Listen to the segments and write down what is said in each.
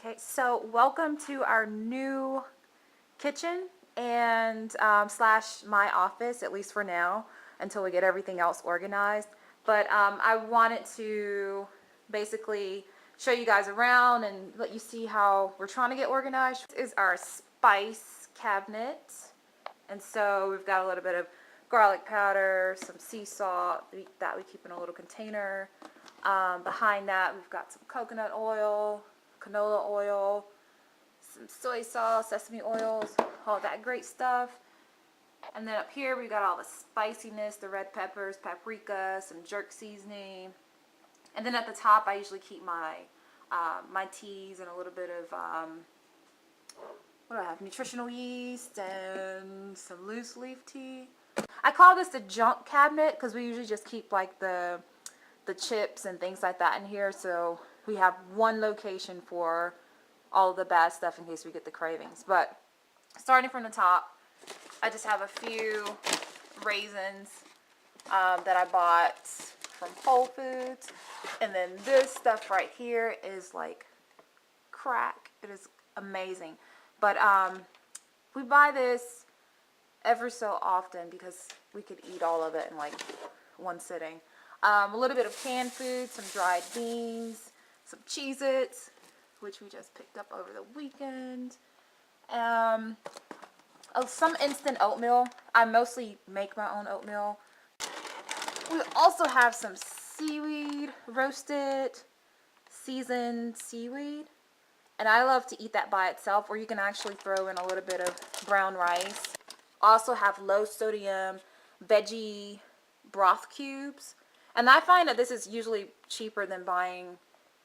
Okay, so welcome to our new kitchen and slash my office, at least for now, until we get everything else organized. But I wanted to basically show you guys around and let you see how we're trying to get organized. This is our spice cabinet. And so we've got a little bit of garlic powder, some sea salt that we keep in a little container. Behind that, we've got some coconut oil, canola oil, some soy sauce, sesame oils, all that great stuff. And then up here, we've got all the spiciness, the red peppers, paprika, some jerk seasoning. And then at the top, I usually keep my my teas and a little bit of what do I have? Nutritional yeast and some loose leaf tea. I call this the junk cabinet because we usually just keep like the chips and things like that in here. So we have one location for all of the bad stuff in case we get the cravings. But starting from the top, I just have a few raisins that I bought from Whole Foods. And then this stuff right here is like crack. It is amazing. But we buy this ever so often because we could eat all of it in like one sitting. A little bit of canned food, some dried beans, some Cheez-Its, which we just picked up over the weekend. Some instant oatmeal. I mostly make my own oatmeal. We also have some seaweed, roasted, seasoned seaweed. And I love to eat that by itself, or you can actually throw in a little bit of brown rice. Also have low sodium veggie broth cubes. And I find that this is usually cheaper than buying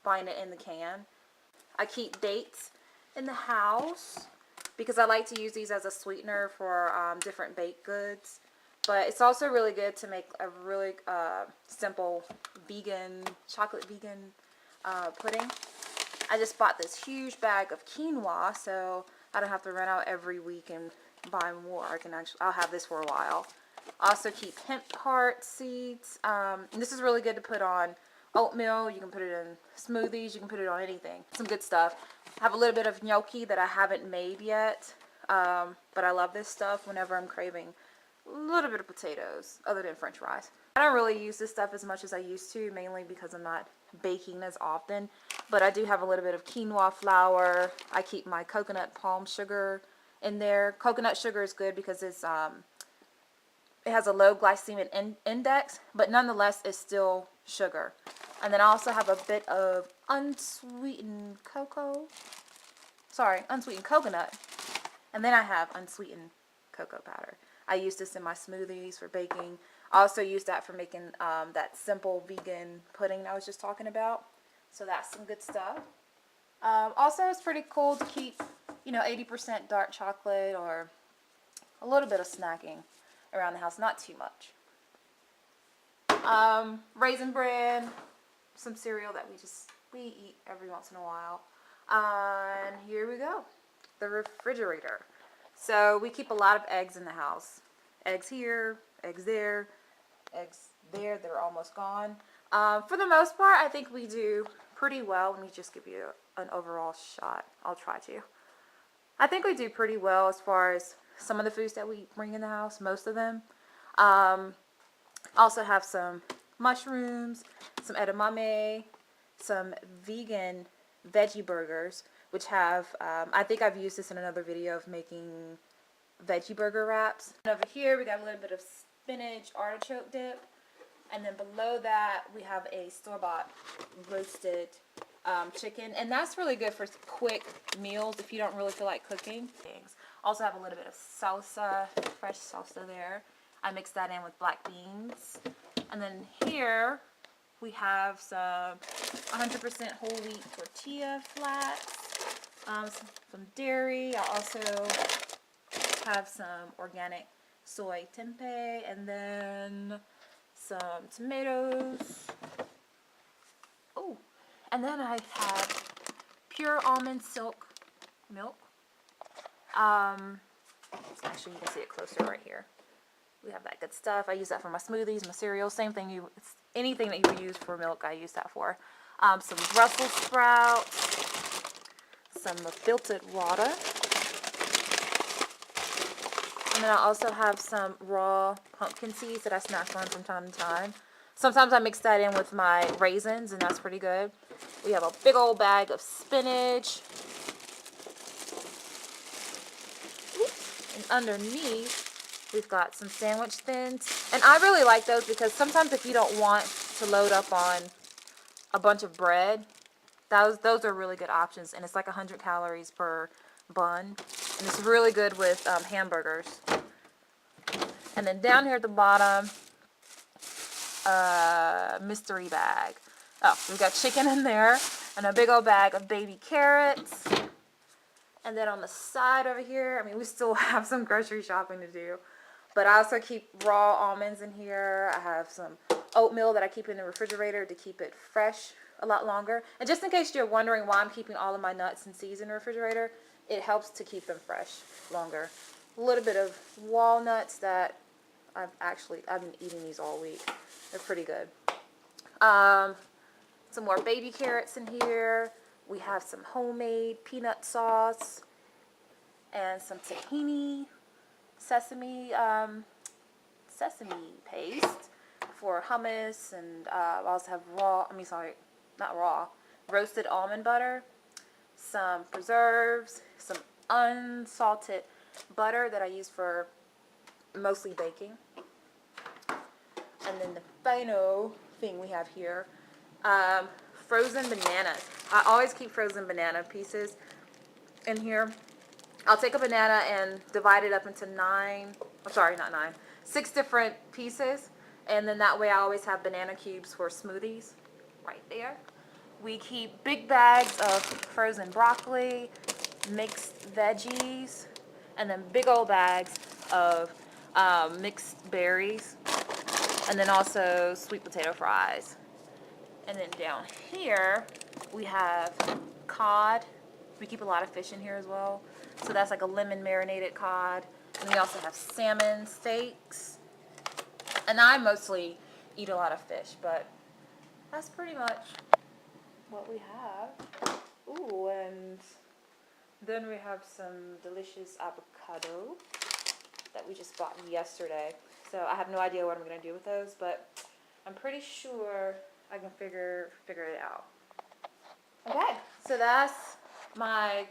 it in the can. I keep dates in the house because I like to use these as a sweetener for different baked goods. But it's also really good to make a really simple chocolate vegan pudding. I just bought this huge bag of quinoa, so I don't have to run out every week and buy more. I'll have this for a while. Also keep hemp heart seeds. And this is really good to put on oatmeal. You can put it in smoothies. You can put it on anything. Some good stuff. I have a little bit of gnocchi that I haven't made yet. But I love this stuff whenever I'm craving a little bit of potatoes other than french fries. I don't really use this stuff as much as I used to, mainly because I'm not baking as often. But I do have a little bit of quinoa flour. I keep my coconut palm sugar in there. Coconut sugar is good because it has a low glycemic index, but nonetheless it's still sugar. And then I also have a bit of unsweetened coconut. And then I have unsweetened cocoa powder. I use this in my smoothies for baking. I also use that for making that simple vegan pudding I was just talking about. So that's some good stuff. Also, it's pretty cool to keep, 80% dark chocolate or a little bit of snacking around the house. Not too much. Raisin bread, some cereal that we eat every once in a while. And here we go. The refrigerator. So we keep a lot of eggs in the house. Eggs here, eggs there, eggs there. They're almost gone. For the most part, I think we do pretty well. Let me just give you an overall shot. I'll try to. I think we do pretty well as far as some of the foods that we bring in the house, most of them. Also have some mushrooms, some edamame, some vegan veggie burgers, which have, I think I've used this in another video of making veggie burger wraps. And over here we got a little bit of spinach artichoke dip. And then below that we have a store-bought roasted chicken. And that's really good for quick meals if you don't really feel like cooking things. Also have a little bit of salsa, fresh salsa there. I mix that in with black beans. And then here we have some 100% whole wheat tortilla flats, some dairy. I also have some organic soy tempeh, and then some tomatoes. Oh, and then I have pure almond silk milk. Actually, you can see it closer right here. We have that good stuff. I use that for my smoothies, my cereal. Same thing. Anything that you would use for milk, I use that for. Some Brussels sprouts, some filtered water. And then I also have some raw pumpkin seeds that I snack on from time to time. Sometimes I mix that in with my raisins, and that's pretty good. We have a big old bag of spinach. And underneath, we've got some sandwich thins. And I really like those because sometimes if you don't want to load up on a bunch of bread, those are really good options. And it's like 100 calories per bun. And it's really good with hamburgers. And then down here at the bottom, mystery bag. Oh, we've got chicken in there and a big old bag of baby carrots. And then on the side over here, I mean, we still have some grocery shopping to do. But I also keep raw almonds in here. I have some oatmeal that I keep in the refrigerator to keep it fresh a lot longer. And just in case you're wondering why I'm keeping all of my nuts and seeds in the refrigerator, it helps to keep them fresh longer. A little bit of walnuts that I've been eating these all week. They're pretty good. Some more baby carrots in here. We have some homemade peanut sauce and some tahini sesame paste for hummus, and I also have roasted almond butter, some preserves, some unsalted butter that I use for mostly baking. And then the final thing we have here, frozen bananas. I always keep frozen banana pieces in here. I'll take a banana and divide it up into 6 different pieces. And then that way I always have banana cubes for smoothies right there. We keep big bags of frozen broccoli, mixed veggies, and then big old bags of mixed berries. And then also sweet potato fries. And then down here, we have cod. We keep a lot of fish in here as well. So that's like a lemon marinated cod. And we also have salmon steaks. And I mostly eat a lot of fish, but that's pretty much what we have. Ooh, and then we have some delicious avocado that we just bought yesterday. So I have no idea what I'm going to do with those, but I'm pretty sure I can figure it out. Okay, so that's my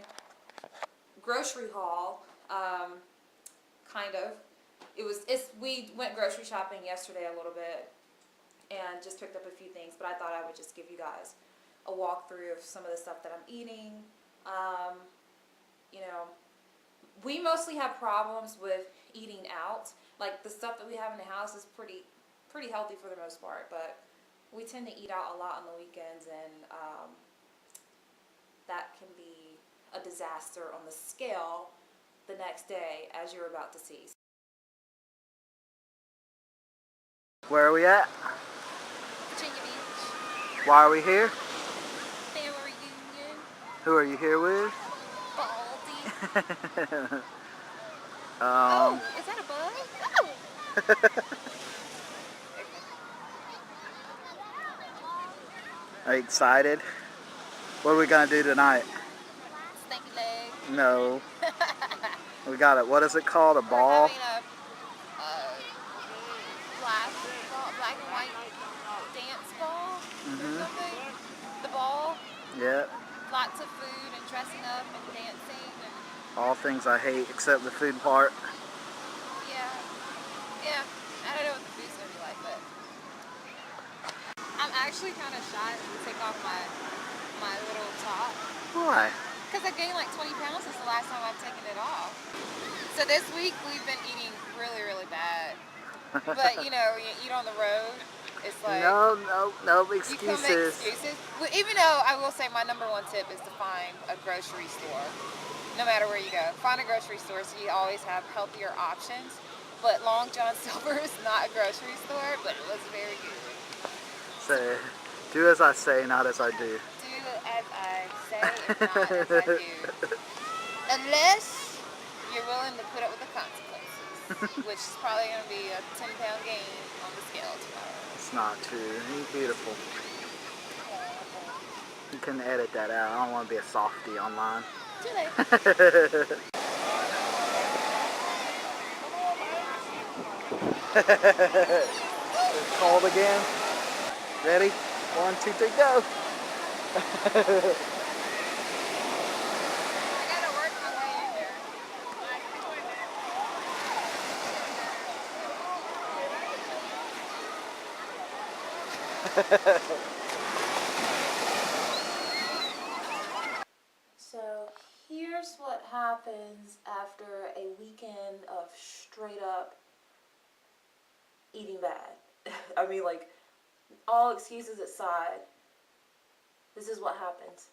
grocery haul, kind of. We went grocery shopping yesterday a little bit and just picked up a few things, but I thought I would just give you guys a walkthrough of some of the stuff that I'm eating. You know, we mostly have problems with eating out. Like the stuff that we have in the house is pretty healthy for the most part, but we tend to eat out a lot on the weekends, and that can be a disaster on the scale the next day, as you're about to see. Where are we at? Virginia Beach. Why are we here? Family reunion. Who are you here with? Baldy. um, Is that a bug? Oh. Are you excited? What are we gonna do tonight? Stinky leg. No. We got it. What is it called? A ball? We're having a black and white dance ball or something. The ball. Yep. Lots of food and dressing up and dancing and All things I hate except the food part. yeah. I don't know what the food's gonna be like, but I'm actually kind of shy to take off my little top. Why? Because I gained like 20 pounds since the last time I've taken it off. So this week we've been eating really, really bad. But you know, you eat on the road, it's like... No You can make excuses. Well, even though I will say my number one tip is to find a grocery store. No matter where you go. Find a grocery store so you always have healthier options. But Long John Silver is not a grocery store, but it was very good. Say, do as I say, not as I do. Do as I say and not as I do. Unless you're willing to put up with the consequences, which is probably going to be a 10-pound gain on the scale tomorrow. It's not true. He's beautiful. You can edit that out. I don't want to be a softie online. Too late. It's cold again. Ready? 1, 2, 3, go. I gotta work my way in there. So here's what happens after a weekend of straight up eating bad. I mean, like, all excuses aside, this is what happens.